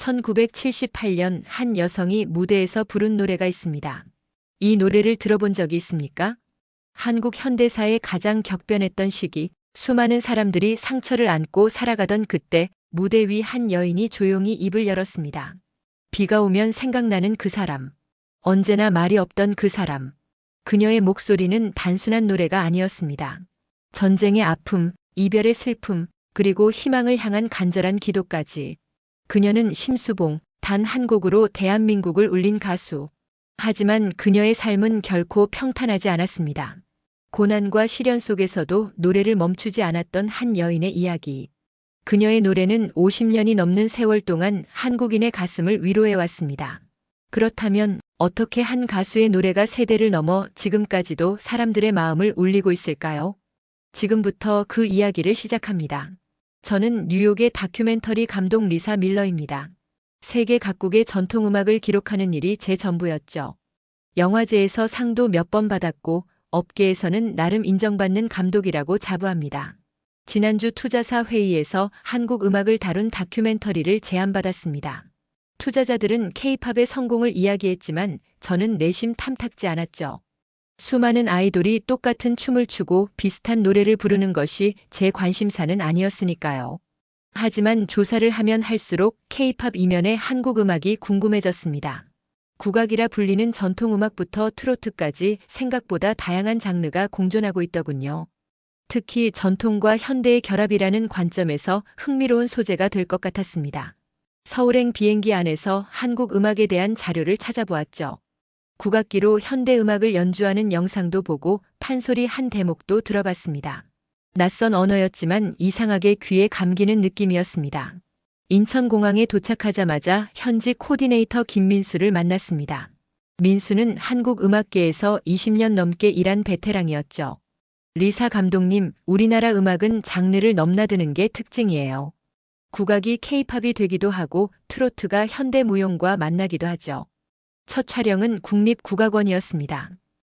1978년 한 여성이 무대에서 부른 노래가 있습니다. 이 노래를 들어본 적이 있습니까? 한국 현대사의 가장 격변했던 시기, 수많은 사람들이 상처를 안고 살아가던 그때 무대 위 한 여인이 조용히 입을 열었습니다. 비가 오면 생각나는 그 사람. 언제나 말이 없던 그 사람. 그녀의 목소리는 단순한 노래가 아니었습니다. 전쟁의 아픔, 이별의 슬픔, 그리고 희망을 향한 간절한 기도까지. 그녀는 심수봉, 단 한 곡으로 대한민국을 울린 가수. 하지만 그녀의 삶은 결코 평탄하지 않았습니다. 고난과 시련 속에서도 노래를 멈추지 않았던 한 여인의 이야기. 그녀의 노래는 50년이 넘는 세월 동안 한국인의 가슴을 위로해왔습니다. 그렇다면 어떻게 한 가수의 노래가 세대를 넘어 지금까지도 사람들의 마음을 울리고 있을까요? 지금부터 그 이야기를 시작합니다. 저는 뉴욕의 다큐멘터리 감독 리사 밀러입니다. 세계 각국의 전통음악을 기록하는 일이 제 전부였죠. 영화제에서 상도 몇 번 받았고 업계에서는 나름 인정받는 감독이라고 자부합니다. 지난주 투자사 회의에서 한국 음악을 다룬 다큐멘터리를 제안받았습니다. 투자자들은 K-팝의 성공을 이야기했지만 저는 내심 탐탁지 않았죠. 수많은 아이돌이 똑같은 춤을 추고 비슷한 노래를 부르는 것이 제 관심사는 아니었으니까요. 하지만 조사를 하면 할수록 K-팝 이면의 한국 음악이 궁금해졌습니다. 국악이라 불리는 전통음악부터 트로트까지 생각보다 다양한 장르가 공존하고 있더군요. 특히 전통과 현대의 결합이라는 관점에서 흥미로운 소재가 될 것 같았습니다. 서울행 비행기 안에서 한국 음악에 대한 자료를 찾아보았죠. 국악기로 현대 음악을 연주하는 영상도 보고 판소리 한 대목도 들어봤습니다. 낯선 언어였지만 이상하게 귀에 감기는 느낌이었습니다. 인천공항에 도착하자마자 현지 코디네이터 김민수를 만났습니다. 민수는 한국 음악계에서 20년 넘게 일한 베테랑이었죠. 리사 감독님, 우리나라 음악은 장르를 넘나드는 게 특징이에요. 국악이 K-팝이 되기도 하고 트로트가 현대무용과 만나기도 하죠. 첫 촬영은 국립국악원이었습니다.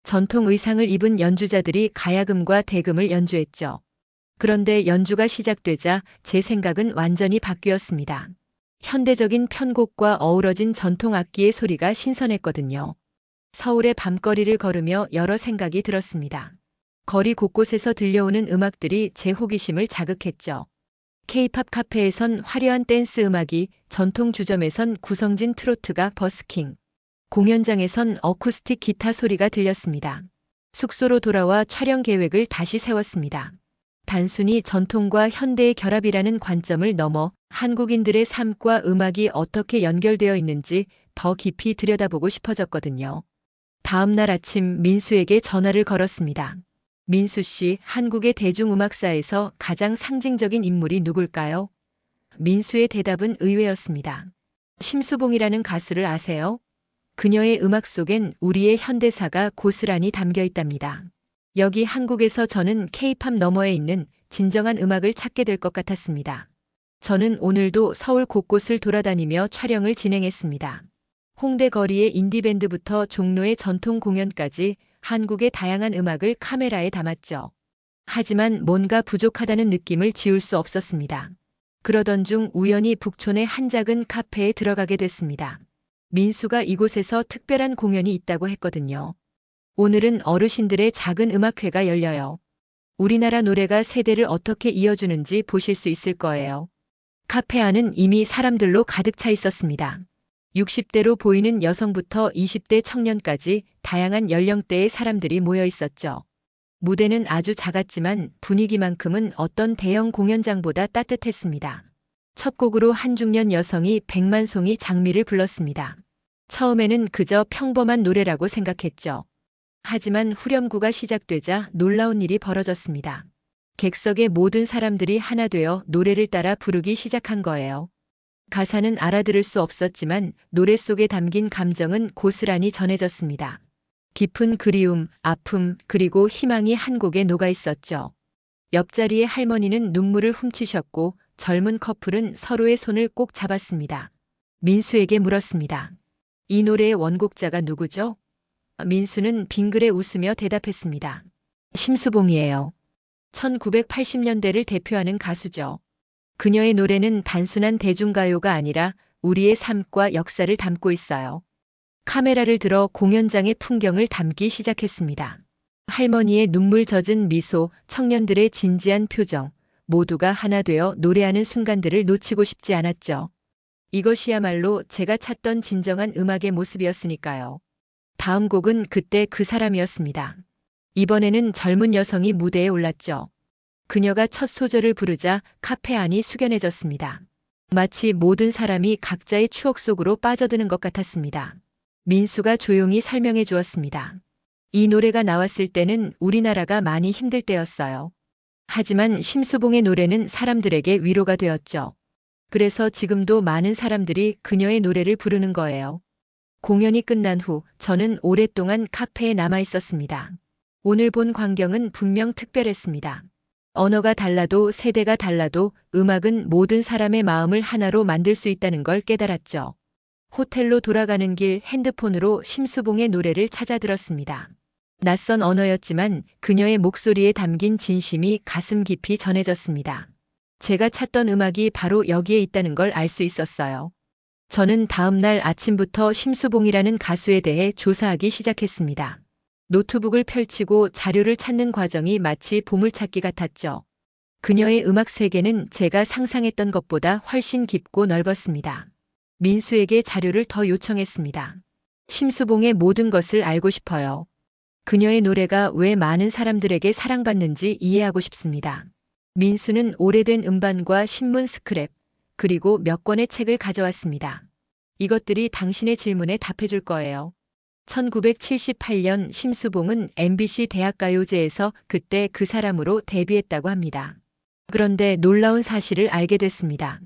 전통 의상을 입은 연주자들이 가야금과 대금을 연주했죠. 그런데 연주가 시작되자 제 생각은 완전히 바뀌었습니다. 현대적인 편곡과 어우러진 전통 악기의 소리가 신선했거든요. 서울의 밤거리를 걸으며 여러 생각이 들었습니다. 거리 곳곳에서 들려오는 음악들이 제 호기심을 자극했죠. K-팝 카페에선 화려한 댄스 음악이, 전통 주점에선 구성진 트로트가 버스킹, 공연장에선 어쿠스틱 기타 소리가 들렸습니다. 숙소로 돌아와 촬영 계획을 다시 세웠습니다. 단순히 전통과 현대의 결합이라는 관점을 넘어 한국인들의 삶과 음악이 어떻게 연결되어 있는지 더 깊이 들여다보고 싶어졌거든요. 다음 날 아침 민수에게 전화를 걸었습니다. 민수 씨, 한국의 대중음악사에서 가장 상징적인 인물이 누굴까요? 민수의 대답은 의외였습니다. 심수봉이라는 가수를 아세요? 그녀의 음악 속엔 우리의 현대사가 고스란히 담겨 있답니다. 여기 한국에서 저는 K-팝 너머에 있는 진정한 음악을 찾게 될 것 같았습니다. 저는 오늘도 서울 곳곳을 돌아다니며 촬영을 진행했습니다. 홍대 거리의 인디밴드부터 종로의 전통 공연까지 한국의 다양한 음악을 카메라에 담았죠. 하지만 뭔가 부족하다는 느낌을 지울 수 없었습니다. 그러던 중 우연히 북촌의 한 작은 카페에 들어가게 됐습니다. 민수가 이곳에서 특별한 공연이 있다고 했거든요. 오늘은 어르신들의 작은 음악회가 열려요. 우리나라 노래가 세대를 어떻게 이어주는지 보실 수 있을 거예요. 카페 안은 이미 사람들로 가득 차 있었습니다. 60대로 보이는 여성부터 20대 청년까지 다양한 연령대의 사람들이 모여 있었죠. 무대는 아주 작았지만 분위기만큼은 어떤 대형 공연장보다 따뜻했습니다. 첫 곡으로 한 중년 여성이 백만송이 장미를 불렀습니다. 처음에는 그저 평범한 노래라고 생각했죠. 하지만 후렴구가 시작되자 놀라운 일이 벌어졌습니다. 객석의 모든 사람들이 하나 되어 노래를 따라 부르기 시작한 거예요. 가사는 알아들을 수 없었지만 노래 속에 담긴 감정은 고스란히 전해졌습니다. 깊은 그리움, 아픔, 그리고 희망이 한 곡에 녹아 있었죠. 옆자리의 할머니는 눈물을 훔치셨고 젊은 커플은 서로의 손을 꼭 잡았습니다. 민수에게 물었습니다. 이 노래의 원곡자가 누구죠? 민수는 빙그레 웃으며 대답했습니다. 심수봉이에요. 1980년대를 대표하는 가수죠. 그녀의 노래는 단순한 대중가요가 아니라 우리의 삶과 역사를 담고 있어요. 카메라를 들어 공연장의 풍경을 담기 시작했습니다. 할머니의 눈물 젖은 미소, 청년들의 진지한 표정, 모두가 하나 되어 노래하는 순간들을 놓치고 싶지 않았죠. 이것이야말로 제가 찾던 진정한 음악의 모습이었으니까요. 다음 곡은 그때 그 사람이었습니다. 이번에는 젊은 여성이 무대에 올랐죠. 그녀가 첫 소절을 부르자 카페 안이 숙연해졌습니다. 마치 모든 사람이 각자의 추억 속으로 빠져드는 것 같았습니다. 민수가 조용히 설명해 주었습니다. 이 노래가 나왔을 때는 우리나라가 많이 힘들 때였어요. 하지만 심수봉의 노래는 사람들에게 위로가 되었죠. 그래서 지금도 많은 사람들이 그녀의 노래를 부르는 거예요. 공연이 끝난 후 저는 오랫동안 카페에 남아 있었습니다. 오늘 본 광경은 분명 특별했습니다. 언어가 달라도 세대가 달라도 음악은 모든 사람의 마음을 하나로 만들 수 있다는 걸 깨달았죠. 호텔로 돌아가는 길 핸드폰으로 심수봉의 노래를 찾아 들었습니다. 낯선 언어였지만 그녀의 목소리에 담긴 진심이 가슴 깊이 전해졌습니다. 제가 찾던 음악이 바로 여기에 있다는 걸 알 수 있었어요. 저는 다음 날 아침부터 심수봉이라는 가수에 대해 조사하기 시작했습니다. 노트북을 펼치고 자료를 찾는 과정이 마치 보물찾기 같았죠. 그녀의 음악 세계는 제가 상상했던 것보다 훨씬 깊고 넓었습니다. 민수에게 자료를 더 요청했습니다. 심수봉의 모든 것을 알고 싶어요. 그녀의 노래가 왜 많은 사람들에게 사랑받는지 이해하고 싶습니다. 민수는 오래된 음반과 신문 스크랩, 그리고 몇 권의 책을 가져왔습니다. 이것들이 당신의 질문에 답해줄 거예요. 1978년 심수봉은 MBC 대학가요제에서 그때 그 사람으로 데뷔했다고 합니다. 그런데 놀라운 사실을 알게 됐습니다.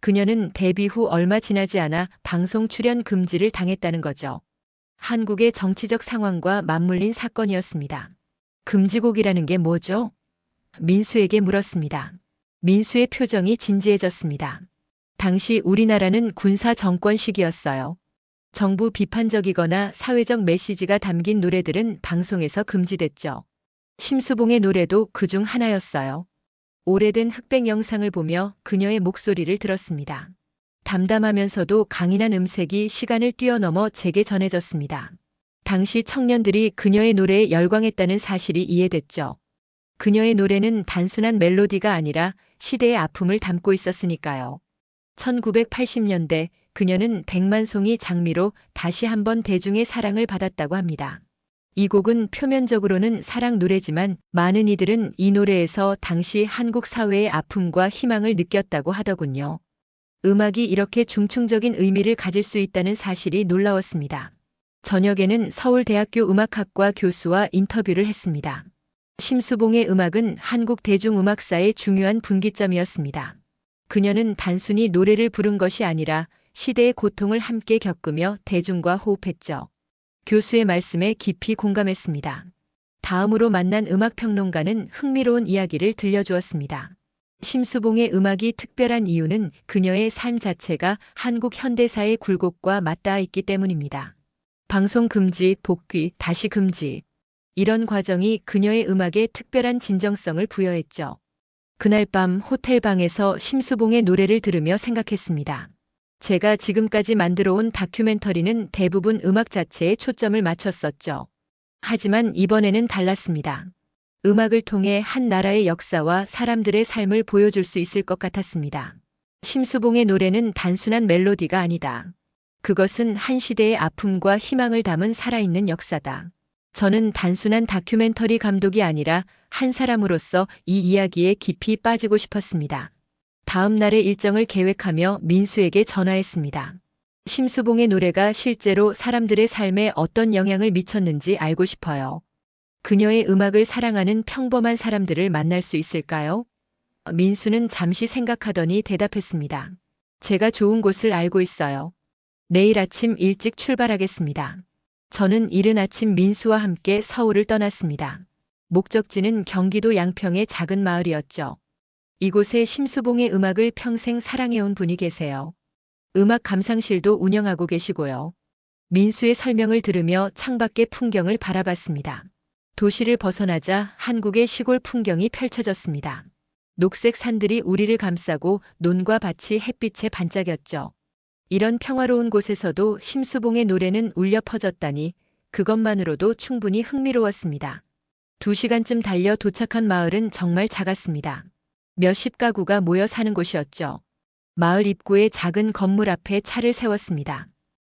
그녀는 데뷔 후 얼마 지나지 않아 방송 출연 금지를 당했다는 거죠. 한국의 정치적 상황과 맞물린 사건이었습니다. 금지곡이라는 게 뭐죠? 민수에게 물었습니다. 민수의 표정이 진지해졌습니다. 당시 우리나라는 군사 정권 시기였어요. 정부 비판적이거나 사회적 메시지가 담긴 노래들은 방송에서 금지됐죠. 심수봉의 노래도 그중 하나였어요. 오래된 흑백 영상을 보며 그녀의 목소리를 들었습니다. 담담하면서도 강인한 음색이 시간을 뛰어넘어 제게 전해졌습니다. 당시 청년들이 그녀의 노래에 열광했다는 사실이 이해됐죠. 그녀의 노래는 단순한 멜로디가 아니라 시대의 아픔을 담고 있었으니까요. 1980년대 그녀는 백만송이 장미로 다시 한번 대중의 사랑을 받았다고 합니다. 이 곡은 표면적으로는 사랑 노래지만 많은 이들은 이 노래에서 당시 한국 사회의 아픔과 희망을 느꼈다고 하더군요. 음악이 이렇게 중층적인 의미를 가질 수 있다는 사실이 놀라웠습니다. 저녁에는 서울대학교 음악학과 교수와 인터뷰를 했습니다. 심수봉의 음악은 한국 대중음악사의 중요한 분기점이었습니다. 그녀는 단순히 노래를 부른 것이 아니라 시대의 고통을 함께 겪으며 대중과 호흡했죠. 교수의 말씀에 깊이 공감했습니다. 다음으로 만난 음악평론가는 흥미로운 이야기를 들려주었습니다. 심수봉의 음악이 특별한 이유는 그녀의 삶 자체가 한국 현대사의 굴곡과 맞닿아 있기 때문입니다. 방송 금지, 복귀, 다시 금지. 이런 과정이 그녀의 음악에 특별한 진정성을 부여했죠. 그날 밤 호텔방에서 심수봉의 노래를 들으며 생각했습니다. 제가 지금까지 만들어온 다큐멘터리는 대부분 음악 자체에 초점을 맞췄었죠. 하지만 이번에는 달랐습니다. 음악을 통해 한 나라의 역사와 사람들의 삶을 보여줄 수 있을 것 같았습니다. 심수봉의 노래는 단순한 멜로디가 아니다. 그것은 한 시대의 아픔과 희망을 담은 살아있는 역사다. 저는 단순한 다큐멘터리 감독이 아니라 한 사람으로서 이 이야기에 깊이 빠지고 싶었습니다. 다음 날의 일정을 계획하며 민수에게 전화했습니다. 심수봉의 노래가 실제로 사람들의 삶에 어떤 영향을 미쳤는지 알고 싶어요. 그녀의 음악을 사랑하는 평범한 사람들을 만날 수 있을까요? 민수는 잠시 생각하더니 대답했습니다. 제가 좋은 곳을 알고 있어요. 내일 아침 일찍 출발하겠습니다. 저는 이른 아침 민수와 함께 서울을 떠났습니다. 목적지는 경기도 양평의 작은 마을이었죠. 이곳에 심수봉의 음악을 평생 사랑해온 분이 계세요. 음악 감상실도 운영하고 계시고요. 민수의 설명을 들으며 창밖의 풍경을 바라봤습니다. 도시를 벗어나자 한국의 시골 풍경이 펼쳐졌습니다. 녹색 산들이 우리를 감싸고 논과 밭이 햇빛에 반짝였죠. 이런 평화로운 곳에서도 심수봉의 노래는 울려 퍼졌다니 그것만으로도 충분히 흥미로웠습니다. 2시간쯤 달려 도착한 마을은 정말 작았습니다. 몇십 가구가 모여 사는 곳이었죠. 마을 입구에 작은 건물 앞에 차를 세웠습니다.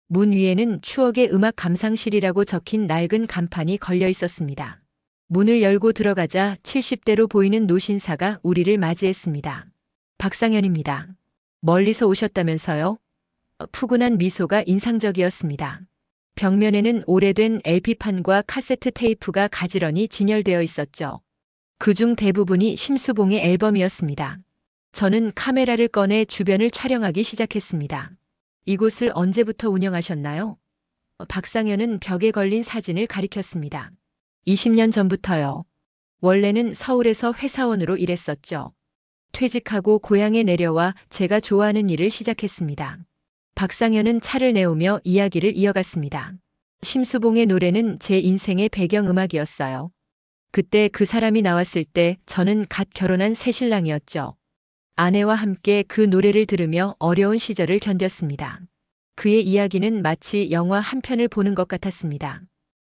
문 위에는 추억의 음악 감상실이라고 적힌 낡은 간판이 걸려 있었습니다. 문을 열고 들어가자 70대로 보이는 노신사가 우리를 맞이했습니다. 박상현입니다. 멀리서 오셨다면서요? 푸근한 미소가 인상적이었습니다. 벽면에는 오래된 LP판과 카세트 테이프가 가지런히 진열되어 있었죠. 그중 대부분이 심수봉의 앨범이었습니다. 저는 카메라를 꺼내 주변을 촬영하기 시작했습니다. 이곳을 언제부터 운영하셨나요? 박상현은 벽에 걸린 사진을 가리켰습니다. 20년 전부터요. 원래는 서울에서 회사원으로 일했었죠. 퇴직하고 고향에 내려와 제가 좋아하는 일을 시작했습니다. 박상현은 차를 내오며 이야기를 이어갔습니다. 심수봉의 노래는 제 인생의 배경음악이었어요. 그때 그 사람이 나왔을 때 저는 갓 결혼한 새신랑이었죠. 아내와 함께 그 노래를 들으며 어려운 시절을 견뎠습니다. 그의 이야기는 마치 영화 한 편을 보는 것 같았습니다.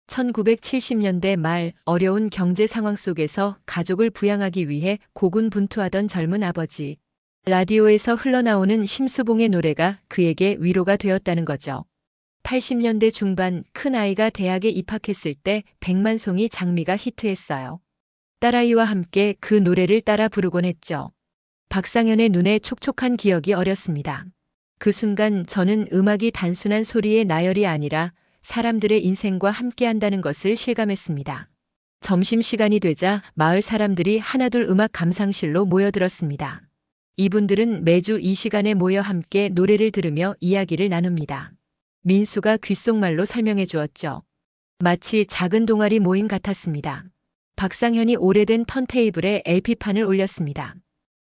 1970년대 말 어려운 경제 상황 속에서 가족을 부양하기 위해 고군분투하던 젊은 아버지. 라디오에서 흘러나오는 심수봉의 노래가 그에게 위로가 되었다는 거죠. 80년대 중반 큰아이가 대학에 입학했을 때 백만송이 장미가 히트했어요. 딸아이와 함께 그 노래를 따라 부르곤 했죠. 박상현의 눈에 촉촉한 기억이 어렸습니다. 그 순간 저는 음악이 단순한 소리의 나열이 아니라 사람들의 인생과 함께한다는 것을 실감했습니다. 점심시간이 되자 마을 사람들이 하나둘 음악 감상실로 모여들었습니다. 이분들은 매주 이 시간에 모여 함께 노래를 들으며 이야기를 나눕니다. 민수가 귓속말로 설명해 주었죠. 마치 작은 동아리 모임 같았습니다. 박상현이 오래된 턴테이블에 LP판을 올렸습니다.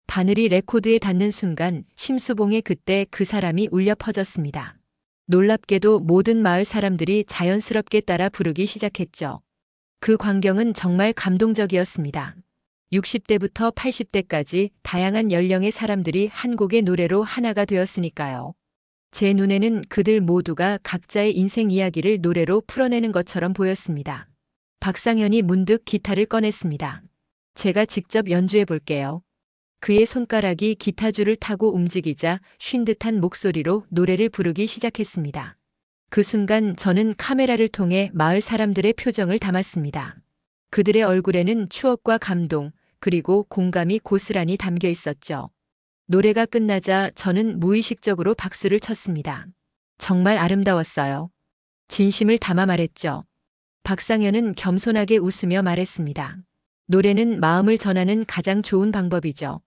바늘이 레코드에 닿는 순간 심수봉의 그때 그 사람이 울려 퍼졌습니다. 놀랍게도 모든 마을 사람들이 자연스럽게 따라 부르기 시작했죠. 그 광경은 정말 감동적이었습니다. 60대부터 80대까지 다양한 연령의 사람들이 한 곡의 노래로 하나가 되었으니까요. 제 눈에는 그들 모두가 각자의 인생 이야기를 노래로 풀어내는 것처럼 보였습니다. 박상현이 문득 기타를 꺼냈습니다. 제가 직접 연주해 볼게요. 그의 손가락이 기타줄을 타고 움직이자 쉰 듯한 목소리로 노래를 부르기 시작했습니다. 그 순간 저는 카메라를 통해 마을 사람들의 표정을 담았습니다. 그들의 얼굴에는 추억과 감동, 그리고 공감이 고스란히 담겨 있었죠. 노래가 끝나자 저는 무의식적으로 박수를 쳤습니다. 정말 아름다웠어요. 진심을 담아 말했죠. 박상현은 겸손하게 웃으며 말했습니다. 노래는 마음을 전하는 가장 좋은 방법이죠.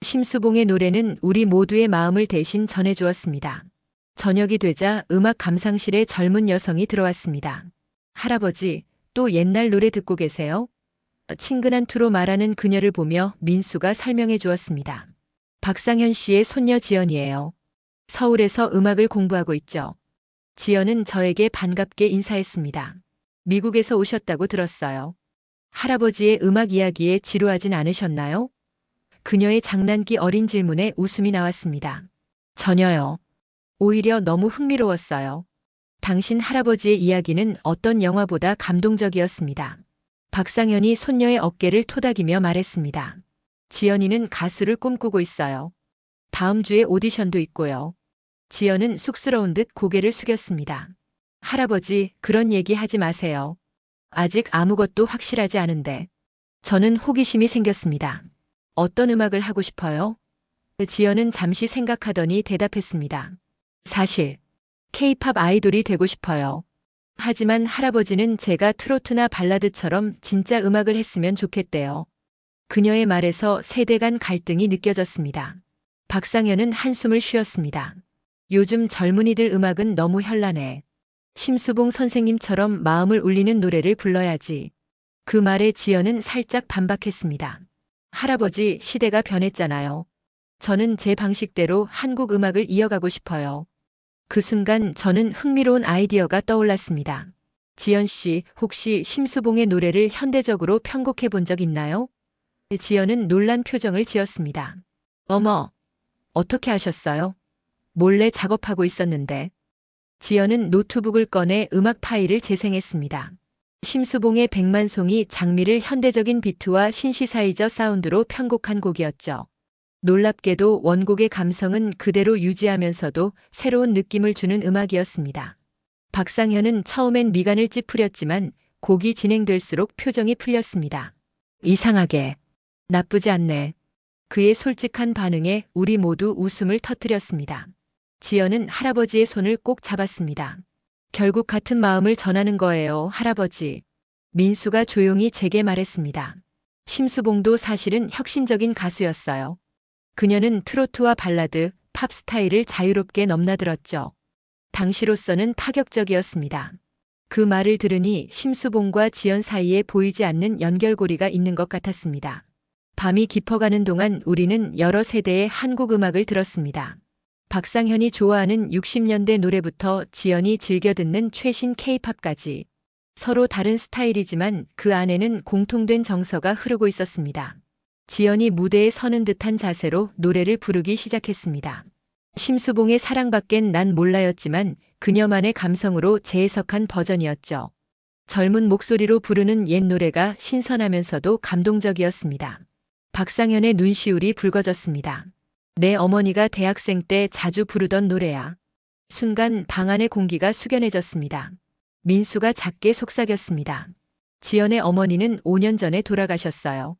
심수봉의 노래는 우리 모두의 마음을 대신 전해주었습니다. 저녁이 되자 음악 감상실에 젊은 여성이 들어왔습니다. 할아버지, 또 옛날 노래 듣고 계세요? 친근한 투로 말하는 그녀를 보며 민수가 설명해 주었습니다. 박상현 씨의 손녀 지연이에요. 서울에서 음악을 공부하고 있죠. 지연은 저에게 반갑게 인사했습니다. 미국에서 오셨다고 들었어요. 할아버지의 음악 이야기에 지루하진 않으셨나요? 그녀의 장난기 어린 질문에 웃음이 나왔습니다. 전혀요. 오히려 너무 흥미로웠어요. 당신 할아버지의 이야기는 어떤 영화보다 감동적이었습니다. 박상현이 손녀의 어깨를 토닥이며 말했습니다. 지연이는 가수를 꿈꾸고 있어요. 다음 주에 오디션도 있고요. 지연은 쑥스러운 듯 고개를 숙였습니다. 할아버지, 그런 얘기 하지 마세요. 아직 아무것도 확실하지 않은데. 저는 호기심이 생겼습니다. 어떤 음악을 하고 싶어요? 지연은 잠시 생각하더니 대답했습니다. 사실, K-팝 아이돌이 되고 싶어요. 하지만 할아버지는 제가 트로트나 발라드처럼 진짜 음악을 했으면 좋겠대요. 그녀의 말에서 세대 간 갈등이 느껴졌습니다. 박상현은 한숨을 쉬었습니다. 요즘 젊은이들 음악은 너무 현란해. 심수봉 선생님처럼 마음을 울리는 노래를 불러야지. 그 말에 지연은 살짝 반박했습니다. 할아버지, 시대가 변했잖아요. 저는 제 방식대로 한국 음악을 이어가고 싶어요. 그 순간 저는 흥미로운 아이디어가 떠올랐습니다. 지연 씨, 혹시 심수봉의 노래를 현대적으로 편곡해 본 적 있나요? 지연은 놀란 표정을 지었습니다. 어머, 어떻게 하셨어요? 몰래 작업하고 있었는데. 지연은 노트북을 꺼내 음악 파일을 재생했습니다. 심수봉의 백만송이 장미를 현대적인 비트와 신시사이저 사운드로 편곡한 곡이었죠. 놀랍게도 원곡의 감성은 그대로 유지하면서도 새로운 느낌을 주는 음악이었습니다. 박상현은 처음엔 미간을 찌푸렸지만 곡이 진행될수록 표정이 풀렸습니다. 이상하게. 나쁘지 않네. 그의 솔직한 반응에 우리 모두 웃음을 터뜨렸습니다. 지연은 할아버지의 손을 꼭 잡았습니다. 결국 같은 마음을 전하는 거예요, 할아버지. 민수가 조용히 제게 말했습니다. 심수봉도 사실은 혁신적인 가수였어요. 그녀는 트로트와 발라드, 팝 스타일을 자유롭게 넘나들었죠. 당시로서는 파격적이었습니다. 그 말을 들으니 심수봉과 지연 사이에 보이지 않는 연결고리가 있는 것 같았습니다. 밤이 깊어가는 동안 우리는 여러 세대의 한국 음악을 들었습니다. 박상현이 좋아하는 60년대 노래부터 지연이 즐겨 듣는 최신 K-팝까지. 서로 다른 스타일이지만 그 안에는 공통된 정서가 흐르고 있었습니다. 지연이 무대에 서는 듯한 자세로 노래를 부르기 시작했습니다. 심수봉의 사랑밖엔 난 몰라였지만 그녀만의 감성으로 재해석한 버전이었죠. 젊은 목소리로 부르는 옛 노래가 신선하면서도 감동적이었습니다. 박상현의 눈시울이 붉어졌습니다. 내 어머니가 대학생 때 자주 부르던 노래야. 순간 방 안의 공기가 숙연해졌습니다. 민수가 작게 속삭였습니다. 지연의 어머니는 5년 전에 돌아가셨어요.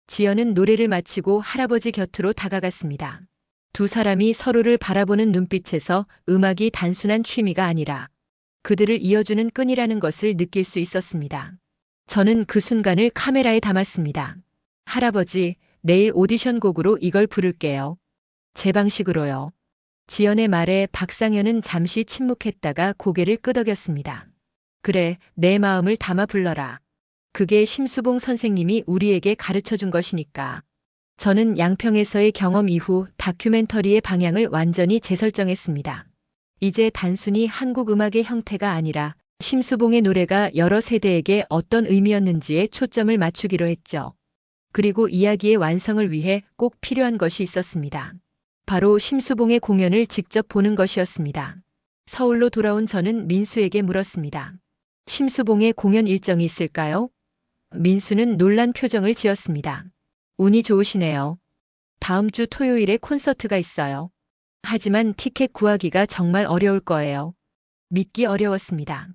지연은 노래를 마치고 할아버지 곁으로 다가갔습니다. 두 사람이 서로를 바라보는 눈빛에서 음악이 단순한 취미가 아니라 그들을 이어주는 끈이라는 것을 느낄 수 있었습니다. 저는 그 순간을 카메라에 담았습니다. 할아버지, 내일 오디션 곡으로 이걸 부를게요. 제 방식으로요. 지연의 말에 박상현은 잠시 침묵했다가 고개를 끄덕였습니다. 그래, 내 마음을 담아 불러라. 그게 심수봉 선생님이 우리에게 가르쳐준 것이니까. 저는 양평에서의 경험 이후 다큐멘터리의 방향을 완전히 재설정했습니다. 이제 단순히 한국 음악의 형태가 아니라 심수봉의 노래가 여러 세대에게 어떤 의미였는지에 초점을 맞추기로 했죠. 그리고 이야기의 완성을 위해 꼭 필요한 것이 있었습니다. 바로 심수봉의 공연을 직접 보는 것이었습니다. 서울로 돌아온 저는 민수에게 물었습니다. 심수봉의 공연 일정이 있을까요? 민수는 놀란 표정을 지었습니다. 운이 좋으시네요. 다음 주 토요일에 콘서트가 있어요. 하지만 티켓 구하기가 정말 어려울 거예요. 믿기 어려웠습니다.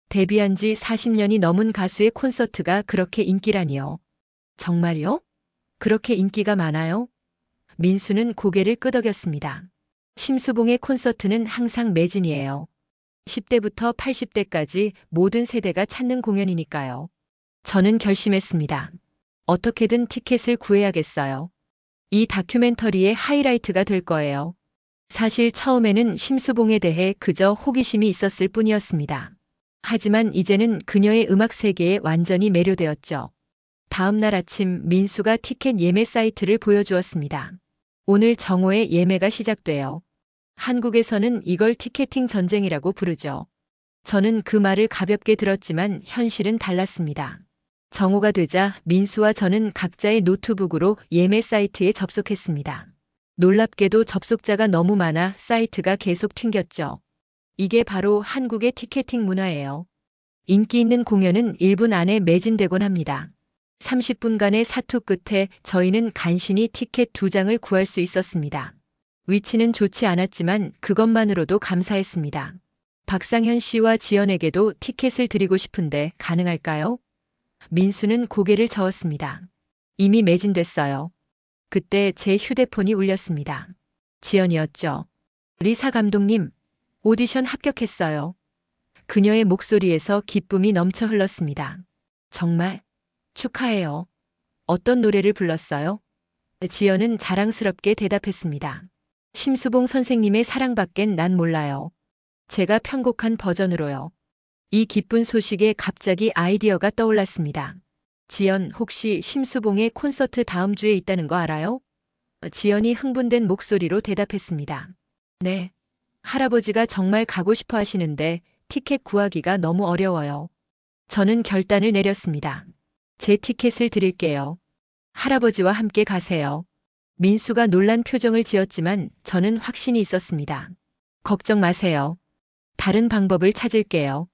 데뷔한 지 40년이 넘은 가수의 콘서트가 그렇게 인기라니요. 정말요? 그렇게 인기가 많아요? 민수는 고개를 끄덕였습니다. 심수봉의 콘서트는 항상 매진이에요. 10대부터 80대까지 모든 세대가 찾는 공연이니까요. 저는 결심했습니다. 어떻게든 티켓을 구해야겠어요. 이 다큐멘터리의 하이라이트가 될 거예요. 사실 처음에는 심수봉에 대해 그저 호기심이 있었을 뿐이었습니다. 하지만 이제는 그녀의 음악 세계에 완전히 매료되었죠. 다음 날 아침 민수가 티켓 예매 사이트를 보여주었습니다. 오늘 정오에 예매가 시작돼요. 한국에서는 이걸 티켓팅 전쟁이라고 부르죠. 저는 그 말을 가볍게 들었지만 현실은 달랐습니다. 정오가 되자 민수와 저는 각자의 노트북으로 예매 사이트에 접속했습니다. 놀랍게도 접속자가 너무 많아 사이트가 계속 튕겼죠. 이게 바로 한국의 티켓팅 문화예요. 인기 있는 공연은 1분 안에 매진되곤 합니다. 30분간의 사투 끝에 저희는 간신히 티켓 2장을 구할 수 있었습니다. 위치는 좋지 않았지만 그것만으로도 감사했습니다. 박상현 씨와 지연에게도 티켓을 드리고 싶은데 가능할까요? 민수는 고개를 저었습니다. 이미 매진됐어요. 그때 제 휴대폰이 울렸습니다. 지연이었죠. 리사 감독님, 오디션 합격했어요. 그녀의 목소리에서 기쁨이 넘쳐 흘렀습니다. 정말 축하해요. 어떤 노래를 불렀어요? 지연은 자랑스럽게 대답했습니다. 심수봉 선생님의 사랑밖엔 난 몰라요. 제가 편곡한 버전으로요. 이 기쁜 소식에 갑자기 아이디어가 떠올랐습니다. 지연, 혹시 심수봉의 콘서트 다음 주에 있다는 거 알아요? 지연이 흥분된 목소리로 대답했습니다. 네. 할아버지가 정말 가고 싶어 하시는데 티켓 구하기가 너무 어려워요. 저는 결단을 내렸습니다. 제 티켓을 드릴게요. 할아버지와 함께 가세요. 민수가 놀란 표정을 지었지만 저는 확신이 있었습니다. 걱정 마세요. 다른 방법을 찾을게요.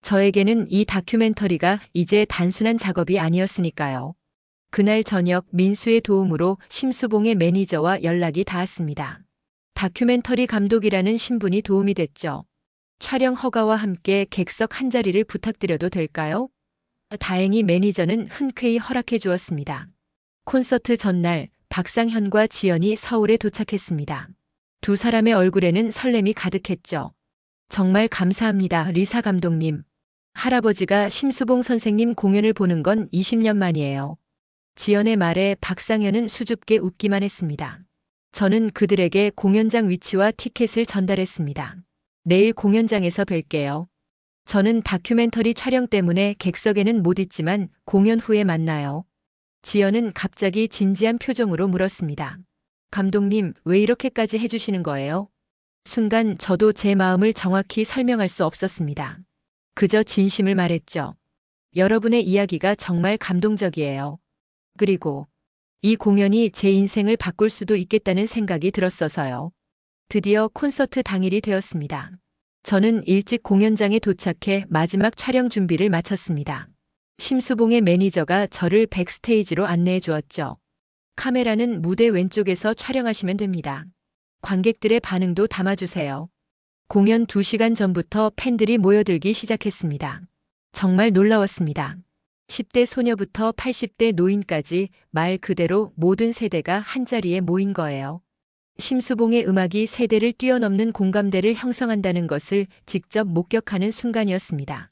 저에게는 이 다큐멘터리가 이제 단순한 작업이 아니었으니까요. 그날 저녁 민수의 도움으로 심수봉의 매니저와 연락이 닿았습니다. 다큐멘터리 감독이라는 신분이 도움이 됐죠. 촬영 허가와 함께 객석 한 자리를 부탁드려도 될까요? 다행히 매니저는 흔쾌히 허락해 주었습니다. 콘서트 전날 박상현과 지연이 서울에 도착했습니다. 두 사람의 얼굴에는 설렘이 가득했죠. 정말 감사합니다, 리사 감독님. 할아버지가 심수봉 선생님 공연을 보는 건 20년 만이에요. 지연의 말에 박상현은 수줍게 웃기만 했습니다. 저는 그들에게 공연장 위치와 티켓을 전달했습니다. 내일 공연장에서 뵐게요. 저는 다큐멘터리 촬영 때문에 객석에는 못 있지만 공연 후에 만나요. 지연은 갑자기 진지한 표정으로 물었습니다. 감독님, 왜 이렇게까지 해주시는 거예요? 순간 저도 제 마음을 정확히 설명할 수 없었습니다. 그저 진심을 말했죠. 여러분의 이야기가 정말 감동적이에요. 그리고 이 공연이 제 인생을 바꿀 수도 있겠다는 생각이 들었어서요. 드디어 콘서트 당일이 되었습니다. 저는 일찍 공연장에 도착해 마지막 촬영 준비를 마쳤습니다. 심수봉의 매니저가 저를 백스테이지로 안내해 주었죠. 카메라는 무대 왼쪽에서 촬영하시면 됩니다. 관객들의 반응도 담아주세요. 공연 2시간 전부터 팬들이 모여들기 시작했습니다. 정말 놀라웠습니다. 10대 소녀부터 80대 노인까지 말 그대로 모든 세대가 한자리에 모인 거예요. 심수봉의 음악이 세대를 뛰어넘는 공감대를 형성한다는 것을 직접 목격하는 순간이었습니다.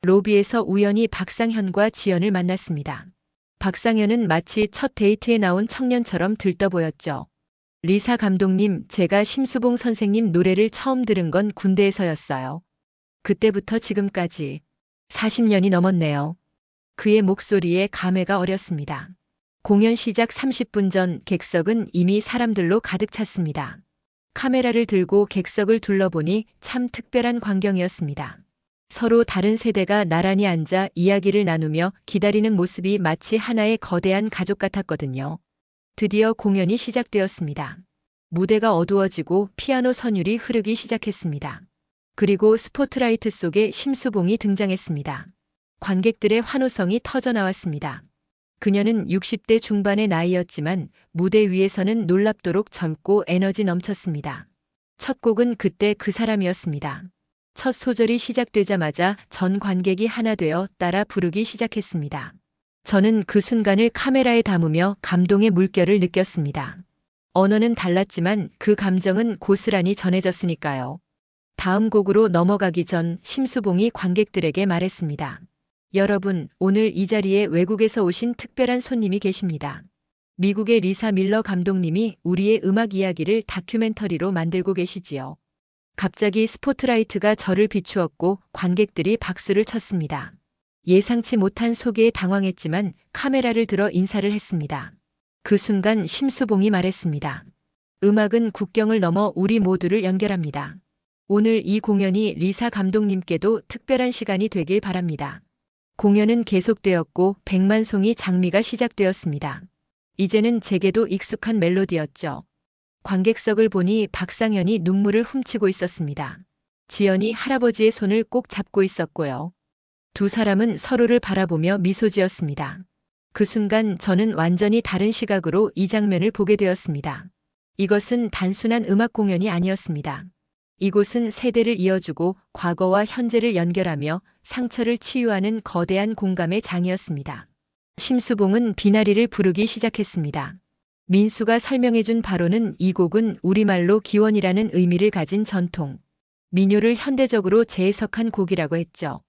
로비에서 우연히 박상현과 지연을 만났습니다. 박상현은 마치 첫 데이트에 나온 청년처럼 들떠 보였죠. 리사 감독님, 제가 심수봉 선생님 노래를 처음 들은 건 군대에서였어요. 그때부터 지금까지 40년이 넘었네요. 그의 목소리에 감회가 어렸습니다. 공연 시작 30분 전 객석은 이미 사람들로 가득 찼습니다. 카메라를 들고 객석을 둘러보니 참 특별한 광경이었습니다. 서로 다른 세대가 나란히 앉아 이야기를 나누며 기다리는 모습이 마치 하나의 거대한 가족 같았거든요. 드디어 공연이 시작되었습니다. 무대가 어두워지고 피아노 선율이 흐르기 시작했습니다. 그리고 스포트라이트 속에 심수봉이 등장했습니다. 관객들의 환호성이 터져나왔습니다. 그녀는 60대 중반의 나이였지만 무대 위에서는 놀랍도록 젊고 에너지 넘쳤습니다. 첫 곡은 그때 그 사람이었습니다. 첫 소절이 시작되자마자 전 관객이 하나 되어 따라 부르기 시작했습니다. 저는 그 순간을 카메라에 담으며 감동의 물결을 느꼈습니다. 언어는 달랐지만 그 감정은 고스란히 전해졌으니까요. 다음 곡으로 넘어가기 전 심수봉이 관객들에게 말했습니다. 여러분, 오늘 이 자리에 외국에서 오신 특별한 손님이 계십니다. 미국의 리사 밀러 감독님이 우리의 음악 이야기를 다큐멘터리로 만들고 계시지요. 갑자기 스포트라이트가 저를 비추었고 관객들이 박수를 쳤습니다. 예상치 못한 소개에 당황했지만 카메라를 들어 인사를 했습니다. 그 순간 심수봉이 말했습니다. 음악은 국경을 넘어 우리 모두를 연결합니다. 오늘 이 공연이 리사 감독님께도 특별한 시간이 되길 바랍니다. 공연은 계속되었고 백만송이 장미가 시작되었습니다. 이제는 제게도 익숙한 멜로디였죠. 관객석을 보니 박상현이 눈물을 훔치고 있었습니다. 지연이 할아버지의 손을 꼭 잡고 있었고요. 두 사람은 서로를 바라보며 미소 지었습니다. 그 순간 저는 완전히 다른 시각으로 이 장면을 보게 되었습니다. 이것은 단순한 음악 공연이 아니었습니다. 이곳은 세대를 이어주고 과거와 현재를 연결하며 상처를 치유하는 거대한 공감의 장이었습니다. 심수봉은 비나리를 부르기 시작했습니다. 민수가 설명해준 바로는 이 곡은 우리말로 기원이라는 의미를 가진 전통, 민요를 현대적으로 재해석한 곡이라고 했죠.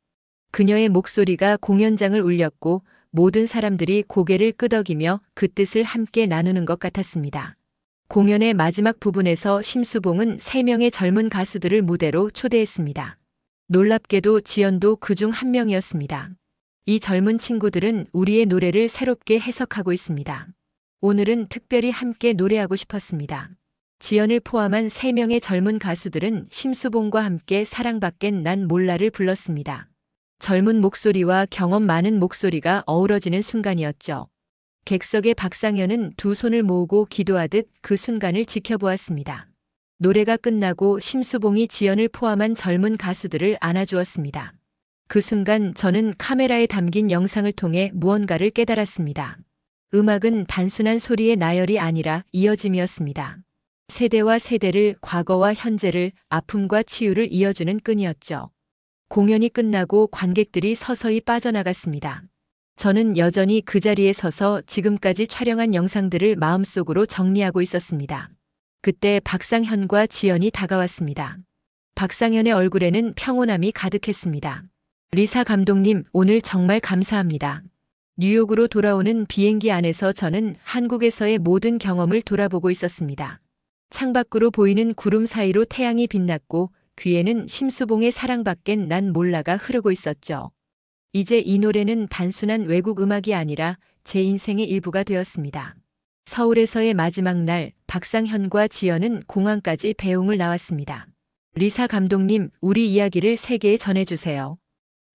그녀의 목소리가 공연장을 울렸고 모든 사람들이 고개를 끄덕이며 그 뜻을 함께 나누는 것 같았습니다. 공연의 마지막 부분에서 심수봉은 3명의 젊은 가수들을 무대로 초대했습니다. 놀랍게도 지연도 그중 한 명이었습니다. 이 젊은 친구들은 우리의 노래를 새롭게 해석하고 있습니다. 오늘은 특별히 함께 노래하고 싶었습니다. 지연을 포함한 3명의 젊은 가수들은 심수봉과 함께 사랑받겐 난 몰라를 불렀습니다. 젊은 목소리와 경험 많은 목소리가 어우러지는 순간이었죠. 객석의 박상현은 두 손을 모으고 기도하듯 그 순간을 지켜보았습니다. 노래가 끝나고 심수봉이 지연을 포함한 젊은 가수들을 안아주었습니다. 그 순간 저는 카메라에 담긴 영상을 통해 무언가를 깨달았습니다. 음악은 단순한 소리의 나열이 아니라 이어짐이었습니다. 세대와 세대를, 과거와 현재를, 아픔과 치유를 이어주는 끈이었죠. 공연이 끝나고 관객들이 서서히 빠져나갔습니다. 저는 여전히 그 자리에 서서 지금까지 촬영한 영상들을 마음속으로 정리하고 있었습니다. 그때 박상현과 지연이 다가왔습니다. 박상현의 얼굴에는 평온함이 가득했습니다. 리사 감독님, 오늘 정말 감사합니다. 뉴욕으로 돌아오는 비행기 안에서 저는 한국에서의 모든 경험을 돌아보고 있었습니다. 창밖으로 보이는 구름 사이로 태양이 빛났고 귀에는 심수봉의 사랑밖엔 난 몰라가 흐르고 있었죠. 이제 이 노래는 단순한 외국 음악이 아니라 제 인생의 일부가 되었습니다. 서울에서의 마지막 날, 박상현과 지연은 공항까지 배웅을 나왔습니다. 리사 감독님, 우리 이야기를 세계에 전해주세요.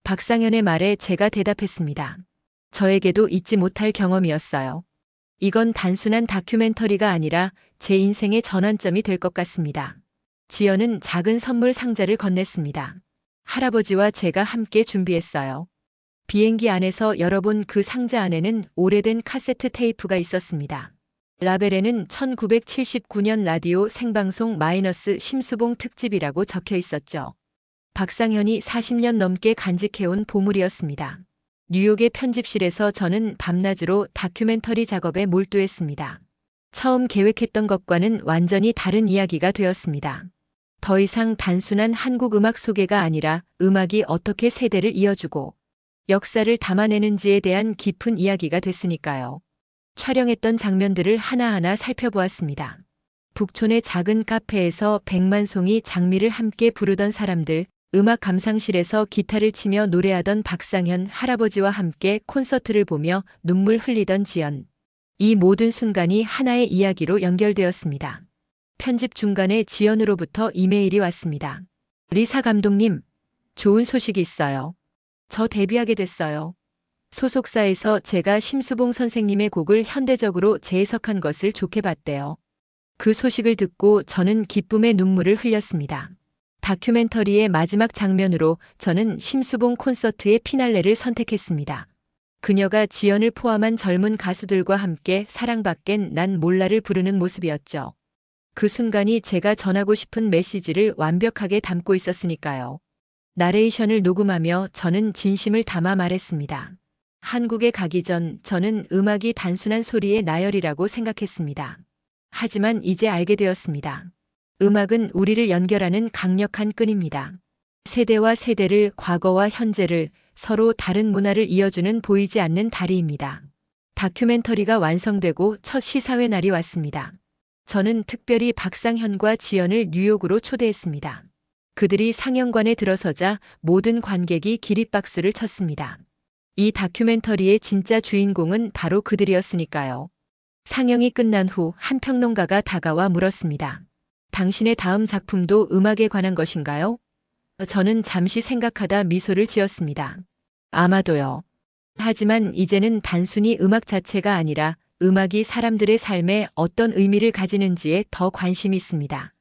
박상현의 말에 제가 대답했습니다. 저에게도 잊지 못할 경험이었어요. 이건 단순한 다큐멘터리가 아니라 제 인생의 전환점이 될 것 같습니다. 지연은 작은 선물 상자를 건넸습니다. 할아버지와 제가 함께 준비했어요. 비행기 안에서 열어본 그 상자 안에는 오래된 카세트 테이프가 있었습니다. 라벨에는 1979년 라디오 생방송 마이너스 심수봉 특집이라고 적혀 있었죠. 박상현이 40년 넘게 간직해온 보물이었습니다. 뉴욕의 편집실에서 저는 밤낮으로 다큐멘터리 작업에 몰두했습니다. 처음 계획했던 것과는 완전히 다른 이야기가 되었습니다. 더 이상 단순한 한국 음악 소개가 아니라 음악이 어떻게 세대를 이어주고 역사를 담아내는지에 대한 깊은 이야기가 됐으니까요. 촬영했던 장면들을 하나하나 살펴보았습니다. 북촌의 작은 카페에서 백만송이 장미를 함께 부르던 사람들, 음악 감상실에서 기타를 치며 노래하던 박상현 할아버지와 함께 콘서트를 보며 눈물 흘리던 지연. 이 모든 순간이 하나의 이야기로 연결되었습니다. 편집 중간에 지연으로부터 이메일이 왔습니다. 리사 감독님, 좋은 소식이 있어요. 저 데뷔하게 됐어요. 소속사에서 제가 심수봉 선생님의 곡을 현대적으로 재해석한 것을 좋게 봤대요. 그 소식을 듣고 저는 기쁨의 눈물을 흘렸습니다. 다큐멘터리의 마지막 장면으로 저는 심수봉 콘서트의 피날레를 선택했습니다. 그녀가 지연을 포함한 젊은 가수들과 함께 사랑밖엔 난 몰라를 부르는 모습이었죠. 그 순간이 제가 전하고 싶은 메시지를 완벽하게 담고 있었으니까요. 나레이션을 녹음하며 저는 진심을 담아 말했습니다. 한국에 가기 전 저는 음악이 단순한 소리의 나열이라고 생각했습니다. 하지만 이제 알게 되었습니다. 음악은 우리를 연결하는 강력한 끈입니다. 세대와 세대를, 과거와 현재를, 서로 다른 문화를 이어주는 보이지 않는 다리입니다. 다큐멘터리가 완성되고 첫 시사회 날이 왔습니다. 저는 특별히 박상현과 지연을 뉴욕으로 초대했습니다. 그들이 상영관에 들어서자 모든 관객이 기립박수를 쳤습니다. 이 다큐멘터리의 진짜 주인공은 바로 그들이었으니까요. 상영이 끝난 후 한 평론가가 다가와 물었습니다. 당신의 다음 작품도 음악에 관한 것인가요? 저는 잠시 생각하다 미소를 지었습니다. 아마도요. 하지만 이제는 단순히 음악 자체가 아니라 음악이 사람들의 삶에 어떤 의미를 가지는지에 더 관심이 있습니다.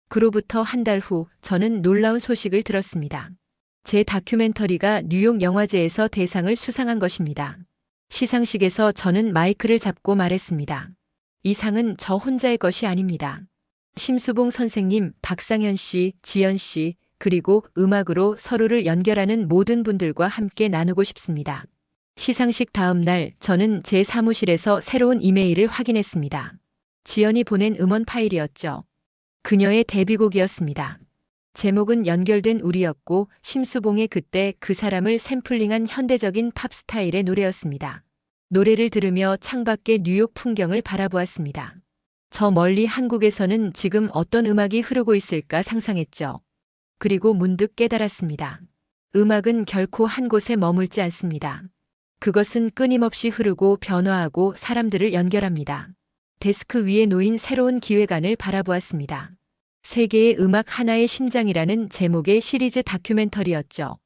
그로부터 한 달 후 저는 놀라운 소식을 들었습니다. 제 다큐멘터리가 뉴욕 영화제에서 대상을 수상한 것입니다. 시상식에서 저는 마이크를 잡고 말했습니다. 이 상은 저 혼자의 것이 아닙니다. 심수봉 선생님, 박상현 씨, 지연 씨, 그리고 음악으로 서로를 연결하는 모든 분들과 함께 나누고 싶습니다. 시상식 다음 날 저는 제 사무실에서 새로운 이메일을 확인했습니다. 지연이 보낸 음원 파일이었죠. 그녀의 데뷔곡이었습니다. 제목은 연결된 우리였고 심수봉의 그때 그 사람을 샘플링한 현대적인 팝 스타일의 노래였습니다. 노래를 들으며 창밖의 뉴욕 풍경을 바라보았습니다. 저 멀리 한국에서는 지금 어떤 음악이 흐르고 있을까 상상했죠. 그리고 문득 깨달았습니다. 음악은 결코 한 곳에 머물지 않습니다. 그것은 끊임없이 흐르고 변화하고 사람들을 연결합니다. 데스크 위에 놓인 새로운 기획안을 바라보았습니다. 세계의 음악 하나의 심장이라는 제목의 시리즈 다큐멘터리였죠.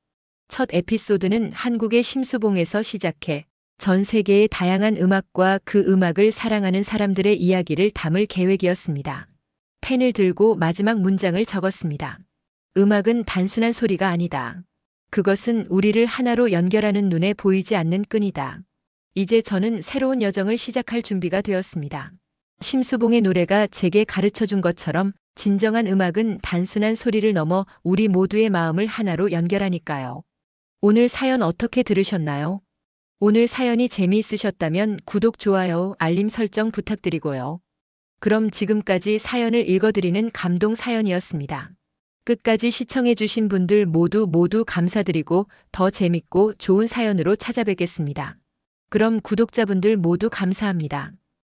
첫 에피소드는 한국의 심수봉에서 시작해 전 세계의 다양한 음악과 그 음악을 사랑하는 사람들의 이야기를 담을 계획이었습니다. 펜을 들고 마지막 문장을 적었습니다. 음악은 단순한 소리가 아니다. 그것은 우리를 하나로 연결하는 눈에 보이지 않는 끈이다. 이제 저는 새로운 여정을 시작할 준비가 되었습니다. 심수봉의 노래가 제게 가르쳐 준 것처럼 진정한 음악은 단순한 소리를 넘어 우리 모두의 마음을 하나로 연결하니까요. 오늘 사연 어떻게 들으셨나요? 오늘 사연이 재미있으셨다면 구독, 좋아요, 알림 설정 부탁드리고요. 그럼 지금까지 사연을 읽어드리는 감동 사연이었습니다. 끝까지 시청해주신 분들 모두 감사드리고 더 재밌고 좋은 사연으로 찾아뵙겠습니다. 그럼 구독자분들 모두 감사합니다.